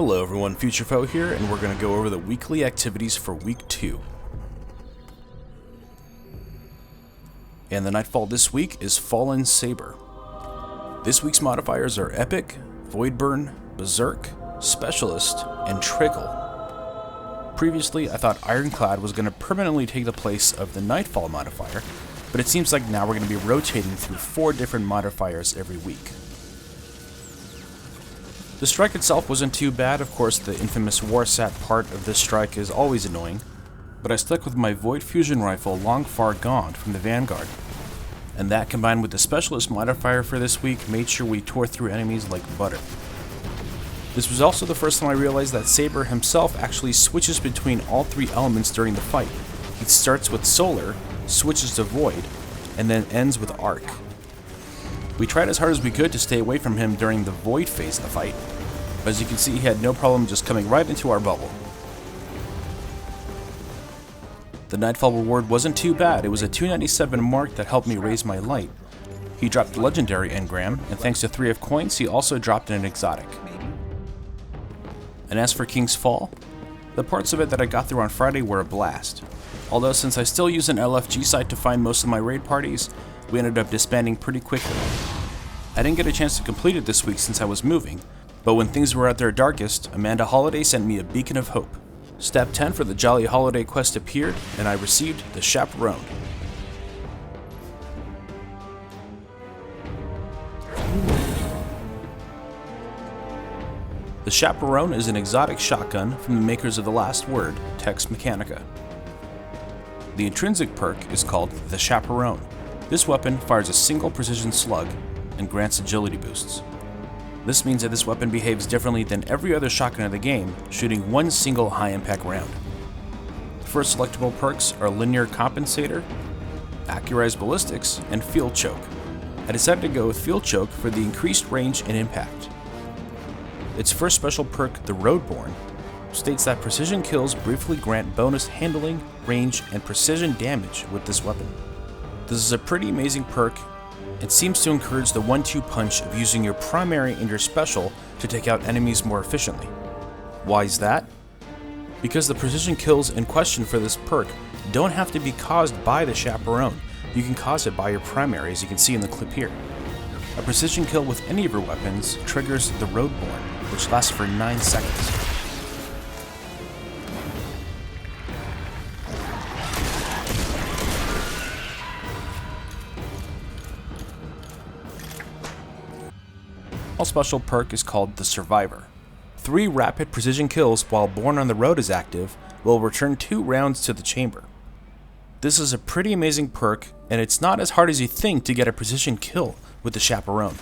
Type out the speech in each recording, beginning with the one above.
Hello everyone, Future Foe here, and we're going to go over the weekly activities for week 2. And the Nightfall this week is Fallen Saber. This week's modifiers are Epic, Voidburn, Berserk, Specialist, and Trickle. Previously, I thought Ironclad was going to permanently take the place of the Nightfall modifier, but it seems like now we're going to be rotating through 4 different modifiers every week. The strike itself wasn't too bad. Of course, the infamous Warsat part of this strike is always annoying, but I stuck with my Void Fusion Rifle Long Far Gone from the Vanguard. And that, combined with the Specialist modifier for this week, made sure we tore through enemies like butter. This was also the first time I realized that Saber himself actually switches between all 3 elements during the fight. He starts with Solar, switches to Void, and then ends with Arc. We tried as hard as we could to stay away from him during the Void phase of the fight. As you can see, he had no problem just coming right into our bubble. The Nightfall reward wasn't too bad. It was a 297 mark that helped me raise my light. He dropped Legendary Engram, and thanks to 3 of coins, he also dropped an exotic. And as for King's Fall, the parts of it that I got through on Friday were a blast. Although since I still use an LFG site to find most of my raid parties, we ended up disbanding pretty quickly. I didn't get a chance to complete it this week since I was moving, but when things were at their darkest, Amanda Holiday sent me a beacon of hope. Step 10 for the Jolly Holiday quest appeared, and I received the Chaperone. The Chaperone is an exotic shotgun from the makers of The Last Word, Tex Mechanica. The intrinsic perk is called the Chaperone. This weapon fires a single precision slug and grants agility boosts. This means that this weapon behaves differently than every other shotgun in the game, shooting one single high-impact round. The first selectable perks are Linear Compensator, Accurized Ballistics, and Field Choke. I decided to go with Field Choke for the increased range and impact. Its first special perk, the Roadborne, states that precision kills briefly grant bonus handling, range, and precision damage with this weapon. This is a pretty amazing perk. It seems to encourage the 1-2 punch of using your primary and your special to take out enemies more efficiently. Why is that? Because the precision kills in question for this perk don't have to be caused by the Chaperone. You can cause it by your primary, as you can see in the clip here. A precision kill with any of your weapons triggers the Roadborne, which lasts for 9 seconds. Special perk is called the Survivor. 3 rapid precision kills while Born on the Road is active will return 2 rounds to the chamber. This is a pretty amazing perk, and it's not as hard as you think to get a precision kill with the Chaperone.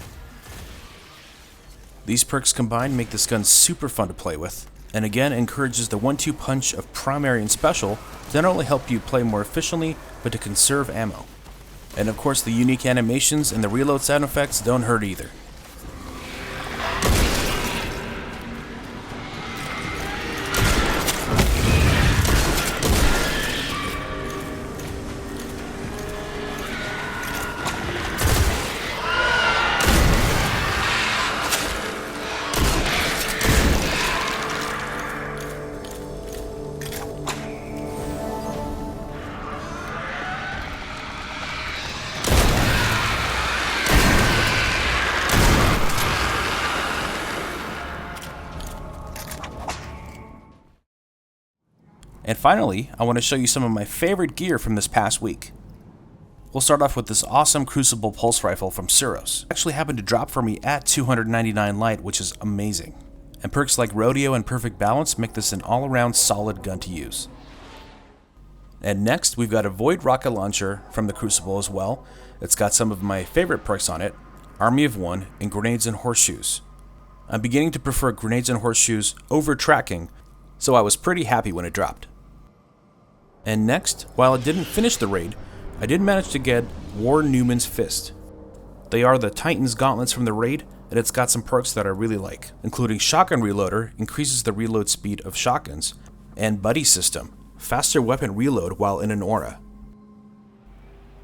These perks combined make this gun super fun to play with, and again encourages the 1-2 punch of primary and special to not only help you play more efficiently, but to conserve ammo. And of course, the unique animations and the reload sound effects don't hurt either. And finally, I want to show you some of my favorite gear from this past week. We'll start off with this awesome Crucible Pulse Rifle from Suros. It actually happened to drop for me at 299 light, which is amazing. And perks like Rodeo and Perfect Balance make this an all-around solid gun to use. And next, we've got a Void Rocket Launcher from the Crucible as well. It's got some of my favorite perks on it, Army of One, and Grenades and Horseshoes. I'm beginning to prefer Grenades and Horseshoes over Tracking, so I was pretty happy when it dropped. And next, while it didn't finish the raid, I did manage to get War Newman's Fist. They are the Titan's Gauntlets from the raid, and it's got some perks that I really like, including Shotgun Reloader, increases the reload speed of shotguns, and Buddy System, faster weapon reload while in an aura.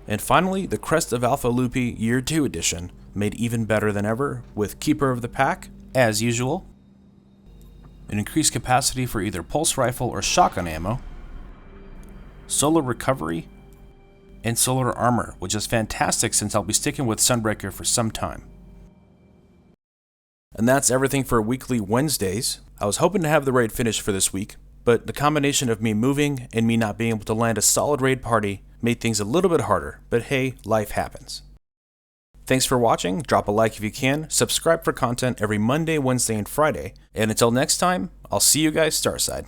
And finally, the Crest of Alpha Lupi Year 2 edition, made even better than ever, with Keeper of the Pack, as usual. an increased capacity for either pulse rifle or shotgun ammo, solar recovery, and solar armor, which is fantastic since I'll be sticking with Sunbreaker for some time. And that's everything for weekly Wednesdays. I was hoping to have the raid finished for this week, but the combination of me moving and me not being able to land a solid raid party made things a little bit harder, but hey, life happens. Thanks for watching, drop a like if you can, subscribe for content every Monday, Wednesday, and Friday, and until next time, I'll see you guys Starside.